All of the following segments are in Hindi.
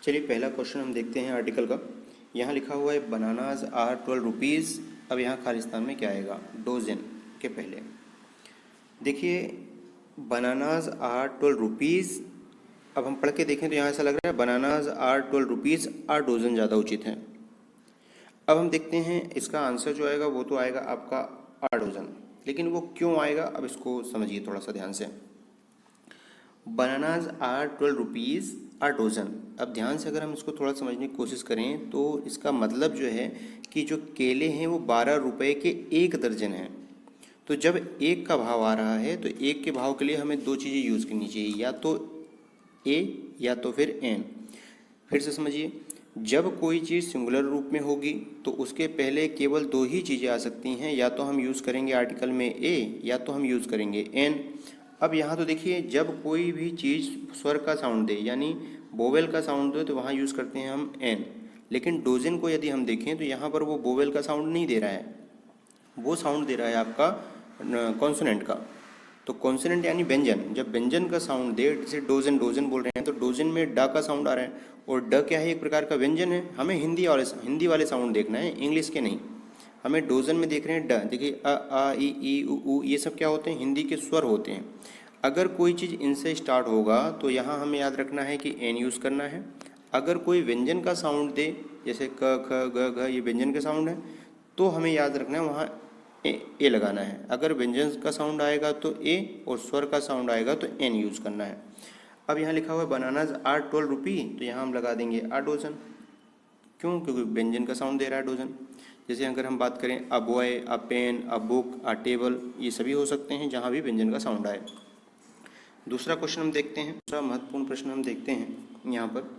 चलिए पहला क्वेश्चन हम देखते हैं आर्टिकल का। यहाँ लिखा हुआ है बनानाज आर 12 रुपीज़। अब यहाँ खालिस्तान में क्या आएगा, डोजन के पहले। देखिए बनानाज आर 12 रुपीज़। अब हम पढ़ के देखें तो यहाँ ऐसा लग रहा है bananas are 12 rupees, are dozen ज़्यादा उचित है। अब हम देखते हैं इसका आंसर जो आएगा वो तो आएगा आपका आर डोजन, लेकिन वो क्यों आएगा अब इसको समझिए थोड़ा सा ध्यान से। Bananas are 12 rupees are dozen. अब ध्यान से अगर हम इसको थोड़ा समझने की कोशिश करें तो इसका मतलब जो है कि जो केले हैं वो 12 रुपये के एक दर्जन हैं। तो जब एक का भाव आ रहा है तो एक के भाव के लिए हमें दो चीज़ें यूज़ करनी चाहिए, या तो ए या तो फिर एन। फिर से समझिए, जब कोई चीज़ सिंगुलर रूप में होगी तो उसके पहले केवल दो ही चीज़ें आ सकती हैं, या तो हम यूज़ करेंगे आर्टिकल में ए या तो हम यूज़ करेंगे एन। अब यहाँ तो देखिए जब कोई भी चीज़ स्वर का साउंड दे यानी बोवेल का साउंड दे तो वहाँ यूज़ करते हैं हम एन। लेकिन डोजन को यदि हम देखें तो यहाँ पर वो बोवेल का साउंड नहीं दे रहा है, वो साउंड दे रहा है आपका कॉन्सोनेंट का। तो कॉन्सोनेंट यानी व्यंजन, जब व्यंजन का साउंड दे, जैसे डोजन डोजन बोल रहे हैं तो डोजन में ड का साउंड आ रहा है, और ड क्या है, एक प्रकार का व्यंजन है। हमें हिंदी वाले साउंड देखना है, इंग्लिश के नहीं। हमें डोजन में देख रहे हैं ड। देखिए अ ई उ ये सब क्या होते हैं, हिंदी के स्वर होते हैं। अगर कोई चीज़ इनसे स्टार्ट होगा तो यहाँ हमें याद रखना है कि एन यूज़ करना है। अगर कोई व्यंजन का साउंड दे, जैसे क ख ग घ, ये व्यंजन का साउंड है, तो हमें याद रखना है वहाँ ए लगाना है। अगर व्यंजन का साउंड आएगा तो ए, और स्वर का साउंड आएगा तो एन यूज़ करना है। अब यहाँ लिखा हुआ है बनानाज आर 12 रुपी, तो यहाँ हम लगा देंगे आ डोजन। क्यों? क्योंकि व्यंजन का साउंड दे रहा है डोजन। जैसे अगर हम बात करें a boy, a pen, a book, a table, ये सभी हो सकते हैं जहाँ भी व्यंजन का साउंड आए। दूसरा क्वेश्चन हम देखते हैं, दूसरा महत्वपूर्ण प्रश्न हम देखते हैं। यहाँ पर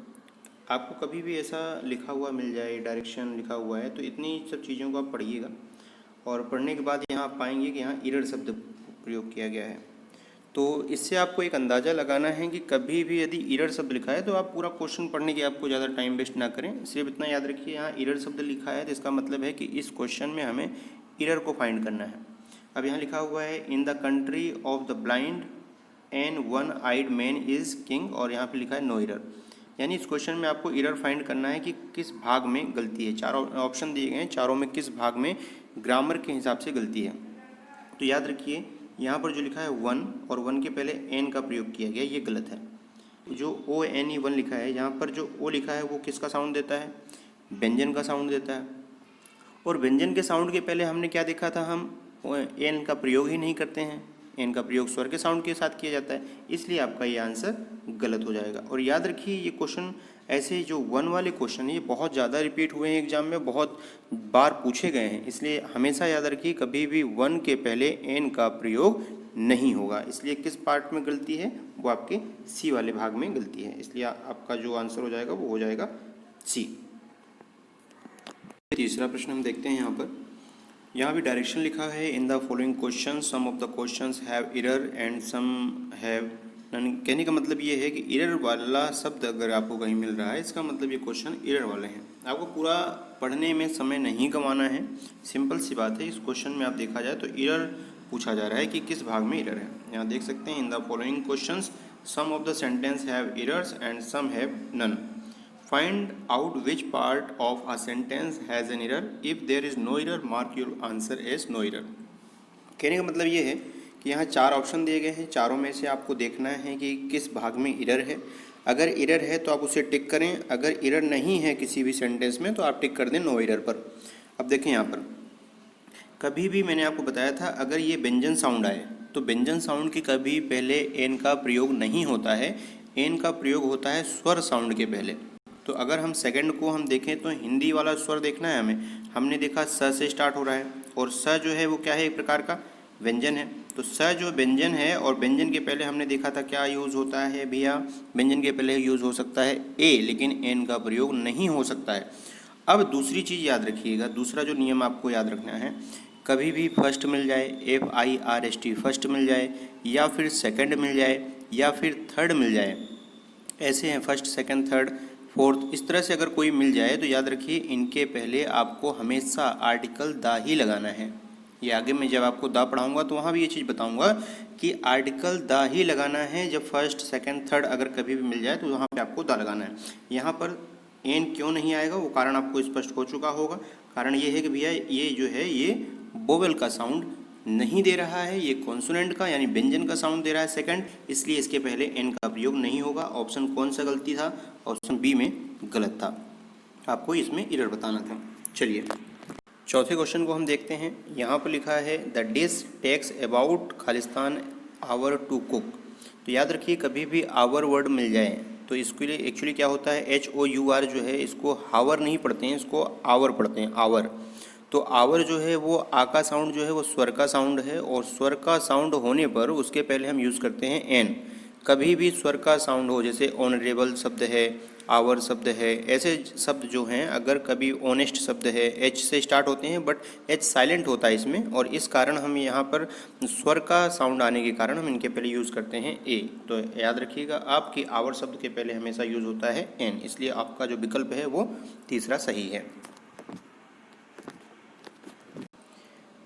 आपको कभी भी ऐसा लिखा हुआ मिल जाए, डायरेक्शन लिखा हुआ है, तो इतनी सब चीज़ों को आप पढ़िएगा, और पढ़ने के बाद यहाँ आप पाएंगे कि यहाँ इरर शब्द प्रयोग किया गया है। तो इससे आपको एक अंदाज़ा लगाना है कि कभी भी यदि इरर शब्द लिखा है तो आप पूरा क्वेश्चन पढ़ने की आपको ज़्यादा टाइम वेस्ट ना करें। सिर्फ इतना याद रखिए यहाँ इरर शब्द लिखा है तो इसका मतलब है कि इस क्वेश्चन में हमें इरर को फाइंड करना है। अब यहाँ लिखा हुआ है in the country of the blind and one eyed man is king, और यहाँ पे लिखा है नो इरर। यानी इस क्वेश्चन में आपको इरर फाइंड करना है कि किस भाग में गलती है। चारों ऑप्शन दिए गए हैं, चारों में किस भाग में ग्रामर के हिसाब से गलती है। तो याद रखिए यहाँ पर जो लिखा है वन, और वन के पहले एन का प्रयोग किया गया, ये गलत है। जो ओ एन ई वन लिखा है, यहाँ पर जो ओ लिखा है वो किसका साउंड देता है, व्यंजन का साउंड देता है। और व्यंजन के साउंड के पहले हमने क्या देखा था, हम एन का प्रयोग ही नहीं करते हैं, एन का प्रयोग स्वर के साउंड के साथ किया जाता है, इसलिए आपका ये आंसर गलत हो जाएगा। और याद रखिए ये क्वेश्चन ऐसे जो वन वाले क्वेश्चन है ये बहुत ज़्यादा रिपीट हुए हैं एग्जाम में, बहुत बार पूछे गए हैं, इसलिए हमेशा याद रखिए कभी भी वन के पहले एन का प्रयोग नहीं होगा। इसलिए किस पार्ट में गलती है, वो आपके सी वाले भाग में गलती है, इसलिए आपका जो आंसर हो जाएगा वो हो जाएगा सी। तीसरा प्रश्न हम देखते हैं यहाँ पर। यहाँ भी डायरेक्शन लिखा है in the following question some of the questions have error and some have none. कहने का मतलब ये है कि एरर वाला शब्द अगर आपको कहीं मिल रहा है, इसका मतलब ये क्वेश्चन एरर वाले हैं। आपको पूरा पढ़ने में समय नहीं गंवाना है, सिंपल सी बात है। इस क्वेश्चन में आप देखा जाए तो एरर पूछा जा रहा है कि किस भाग में एरर है। यहाँ देख सकते हैं in the following question some of the sentence have errors and some have none. Find out which part of a sentence has an error. If there is no error, mark your answer as no error. कहने का मतलब ये है कि यहाँ चार ऑप्शन दिए गए हैं, चारों में से आपको देखना है कि किस भाग में एरर है। अगर एरर है तो आप उसे टिक करें, अगर एरर नहीं है किसी भी सेंटेंस में तो आप टिक कर दें नो एरर पर। अब देखें यहाँ पर कभी भी मैंने आपको बताया था अगर ये व्यंजन साउंड आए तो व्यंजन साउंड के कभी पहले एन का प्रयोग नहीं होता है, एन का प्रयोग होता है स्वर साउंड के पहले। तो अगर हम सेकंड को हम देखें तो हिंदी वाला स्वर देखना है हमें। हमने देखा स से स्टार्ट हो रहा है, और स जो है वो क्या है, एक प्रकार का व्यंजन है। तो स जो व्यंजन है, और व्यंजन के पहले हमने देखा था क्या यूज़ होता है भैया, व्यंजन के पहले यूज़ हो सकता है ए, लेकिन एन का प्रयोग नहीं हो सकता है। अब दूसरी चीज़ याद रखिएगा, दूसरा जो नियम आपको याद रखना है, कभी भी फर्स्ट मिल जाए, FIRST फर्स्ट मिल जाए, या फिर सेकंड मिल जाए, या फिर थर्ड मिल जाए, ऐसे हैं फर्स्ट सेकंड थर्ड फोर्थ, इस तरह से अगर कोई मिल जाए तो याद रखिए इनके पहले आपको हमेशा आर्टिकल द ही लगाना है। ये आगे मैं जब आपको द पढ़ाऊंगा तो वहाँ भी ये चीज़ बताऊंगा कि आर्टिकल द ही लगाना है। जब फर्स्ट सेकंड थर्ड अगर कभी भी मिल जाए तो वहाँ पे आपको द लगाना है। यहाँ पर एन क्यों नहीं आएगा वो कारण आपको स्पष्ट हो चुका होगा। कारण ये है कि भैया ये जो है ये वोवेल का साउंड नहीं दे रहा है, ये कॉन्सोनेंट का यानी व्यंजन का साउंड दे रहा है सेकंड, इसलिए इसके पहले एन का प्रयोग नहीं होगा। ऑप्शन कौन सा गलती था? ऑप्शन बी में गलत था। आपको इसमें एरर बताना था। चलिए चौथे क्वेश्चन को हम देखते हैं। यहाँ पर लिखा है द डिश टेक्स अबाउट खालिस्तान आवर टू कुक। तो याद रखिए कभी भी आवर वर्ड मिल जाए तो इसके लिए एक्चुअली क्या होता है, HOUR जो है इसको हावर नहीं पढ़ते हैं, इसको आवर पढ़ते हैं, आवर। तो आवर जो है वो आ का साउंड जो है वो स्वर का साउंड है, और स्वर का साउंड होने पर उसके पहले हम यूज़ करते हैं एन। कभी भी स्वर का साउंड हो, जैसे ऑनरेबल शब्द है, आवर शब्द है, ऐसे शब्द जो हैं अगर कभी ऑनेस्ट शब्द है एच से स्टार्ट होते हैं, बट एच साइलेंट होता है इसमें, और इस कारण हम यहाँ पर स्वर का साउंड आने के कारण हम इनके पहले यूज़ करते हैं ए। तो याद रखिएगा आपकी आवर शब्द के पहले हमेशा यूज़ होता है एन, इसलिए आपका जो विकल्प है वो तीसरा सही है।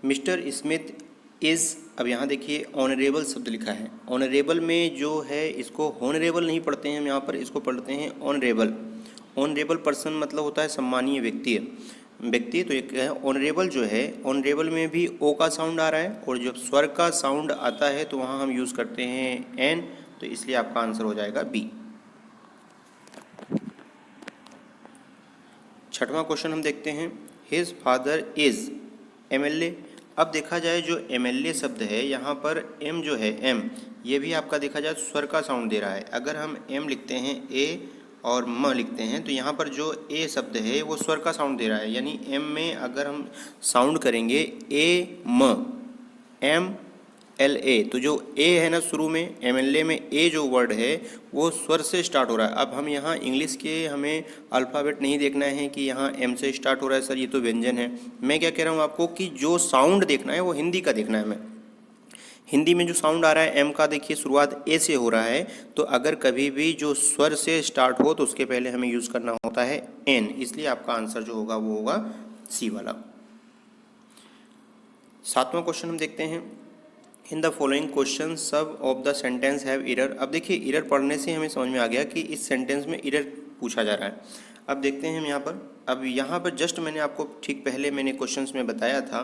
मिस्टर स्मिथ इज़, अब यहाँ देखिए ऑनरेबल शब्द लिखा है। ऑनरेबल में जो है इसको हॉनरेबल नहीं पढ़ते हैं हम, यहाँ पर इसको पढ़ते हैं ऑनरेबल। ऑनरेबल पर्सन मतलब होता है सम्मानीय व्यक्ति व्यक्ति। तो एक है ऑनरेबल जो है, ऑनरेबल में भी ओ का साउंड आ रहा है, और जब स्वर का साउंड आता है तो वहाँ हम यूज़ करते हैं एन, तो इसलिए आपका आंसर हो जाएगा बी। छठवां क्वेश्चन हम देखते हैं। His father is MLA। अब देखा जाए जो MLA शब्द है यहाँ पर एम जो है एम, ये भी आपका देखा जाए स्वर का साउंड दे रहा है। अगर हम एम लिखते हैं ए और म लिखते हैं तो यहाँ पर जो ए शब्द है वो स्वर का साउंड दे रहा है, यानी एम में अगर हम साउंड करेंगे ए म MLA, तो जो ए है ना शुरू में MLA में ए जो वर्ड है वो स्वर से स्टार्ट हो रहा है। अब हम यहाँ इंग्लिश के हमें अल्फ़ाबेट नहीं देखना है कि यहाँ एम से स्टार्ट हो रहा है सर ये तो व्यंजन है। मैं क्या कह रहा हूँ आपको कि जो साउंड देखना है वो हिंदी का देखना है हमें। हिंदी में जो साउंड आ रहा है एम का, देखिए शुरुआत ए से हो रहा है, तो अगर कभी भी जो स्वर से स्टार्ट हो तो उसके पहले हमें यूज़ करना होता है एन, इसलिए आपका आंसर जो होगा वो होगा सी वाला। सातवां क्वेश्चन हम देखते हैं। इन द फॉलोइंग क्वेश्चन सब of the sentence have error. अब देखिए एरर पढ़ने से हमें समझ में आ गया कि इस सेंटेंस में एरर पूछा जा रहा है। अब देखते हैं हम यहाँ पर। अब यहाँ पर जस्ट मैंने आपको ठीक पहले मैंने क्वेश्चंस में बताया था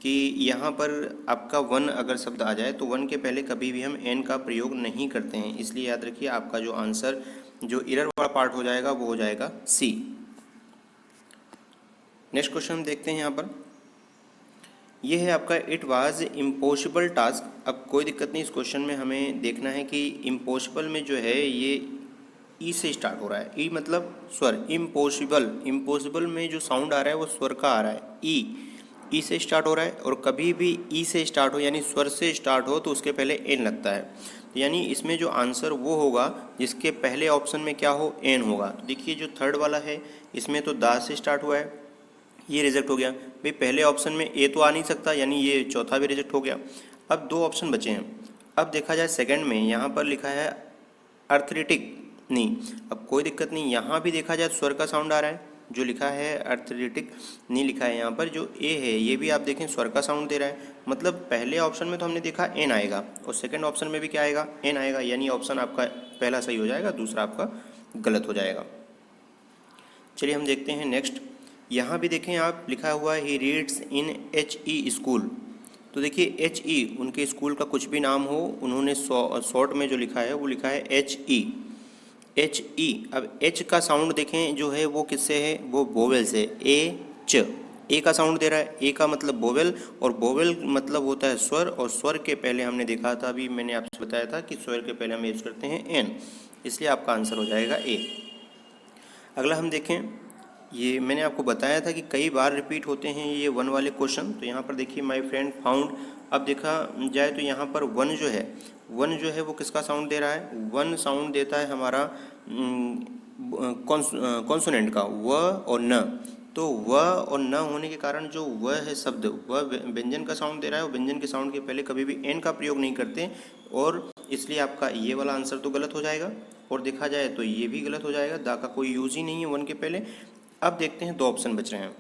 कि यहाँ पर आपका वन अगर शब्द आ जाए तो वन के पहले कभी भी हम एन का प्रयोग नहीं करते हैं, इसलिए याद रखिए आपका जो आंसर जो एरर वाला पार्ट हो जाएगा वो हो जाएगा सी। नेक्स्ट क्वेश्चन हम देखते हैं यहाँ पर। ये है आपका इट वाज इम्पॉसिबल टास्क। अब कोई दिक्कत नहीं, इस क्वेश्चन में हमें देखना है कि इम्पॉसिबल में जो है ये ई से स्टार्ट हो रहा है। ई मतलब स्वर, इम्पॉसिबल, इम्पॉसिबल में जो साउंड आ रहा है वो स्वर का आ रहा है, ई से स्टार्ट हो रहा है। और कभी भी ई से स्टार्ट हो यानी स्वर से स्टार्ट हो तो उसके पहले एन लगता है, यानी इसमें जो आंसर वो होगा जिसके पहले ऑप्शन में क्या हो, एन होगा। तो देखिए जो थर्ड वाला है इसमें तो दा से स्टार्ट हुआ है, ये रिजेक्ट हो गया भाई। पहले ऑप्शन में ए तो आ नहीं सकता, यानी ये चौथा भी रिजेक्ट हो गया। अब दो ऑप्शन बचे हैं। अब देखा जाए सेकंड में यहाँ पर लिखा है अर्थरेटिक, नहीं, अब कोई दिक्कत नहीं, यहाँ भी देखा जाए स्वर का साउंड आ रहा है, जो लिखा है अर्थरेटिक नहीं लिखा है यहाँ पर। जो ए है ये भी आप देखें स्वर का साउंड दे रहा है, मतलब पहले ऑप्शन में तो हमने देखा एन आएगा और सेकेंड ऑप्शन में भी क्या आएगा, एन आएगा, यानी ऑप्शन आपका पहला सही हो जाएगा, दूसरा आपका गलत हो जाएगा। चलिए हम देखते हैं नेक्स्ट। यहाँ भी देखें आप लिखा हुआ है he reads in HE school. तो देखिए HE उनके स्कूल का कुछ भी नाम हो, उन्होंने शॉर्ट में जो लिखा है वो लिखा है HE। अब H का साउंड देखें जो है वो किससे है, वो वोवेल से, ए का साउंड दे रहा है। ए का मतलब वोवेल, और वोवेल मतलब होता है स्वर, और स्वर के पहले हमने देखा था, अभी मैंने आपसे बताया था कि स्वर के पहले हम यूज़ करते हैं एन, इसलिए आपका आंसर हो जाएगा ए। अगला हम देखें, ये मैंने आपको बताया था कि कई बार रिपीट होते हैं ये वन वाले क्वेश्चन। तो यहाँ पर देखिए माय फ्रेंड फाउंड। अब देखा जाए तो यहाँ पर वन जो है वो किसका साउंड दे रहा है, वन साउंड देता है हमारा कॉन्सोनेंट का, व और न। तो व और न होने के कारण जो व है शब्द, वह व्यंजन का साउंड दे रहा है, और व्यंजन के साउंड के पहले कभी भी एन का प्रयोग नहीं करते, और इसलिए आपका ये वाला आंसर तो गलत हो जाएगा। और देखा जाए तो ये भी गलत हो जाएगा, दा का कोई यूज ही नहीं है वन के पहले। अब देखते हैं दो ऑप्शन बच रहे हैं।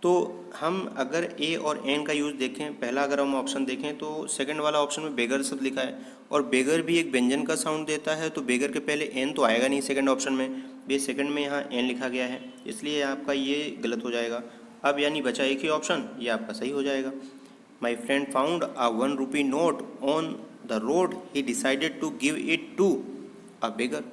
तो हम अगर ए और एन का यूज़ देखें, पहला अगर हम ऑप्शन देखें तो सेकंड वाला ऑप्शन में बेगर शब्द लिखा है, और बेगर भी एक व्यंजन का साउंड देता है, तो बेगर के पहले एन तो आएगा नहीं सेकंड ऑप्शन में, ये सेकंड में यहाँ एन लिखा गया है, इसलिए आपका ये गलत हो जाएगा। अब यानी बचा एक ही ऑप्शन, ये आपका सही हो जाएगा। My friend found a 1 rupee note on the road, he decided to give it to a beggar.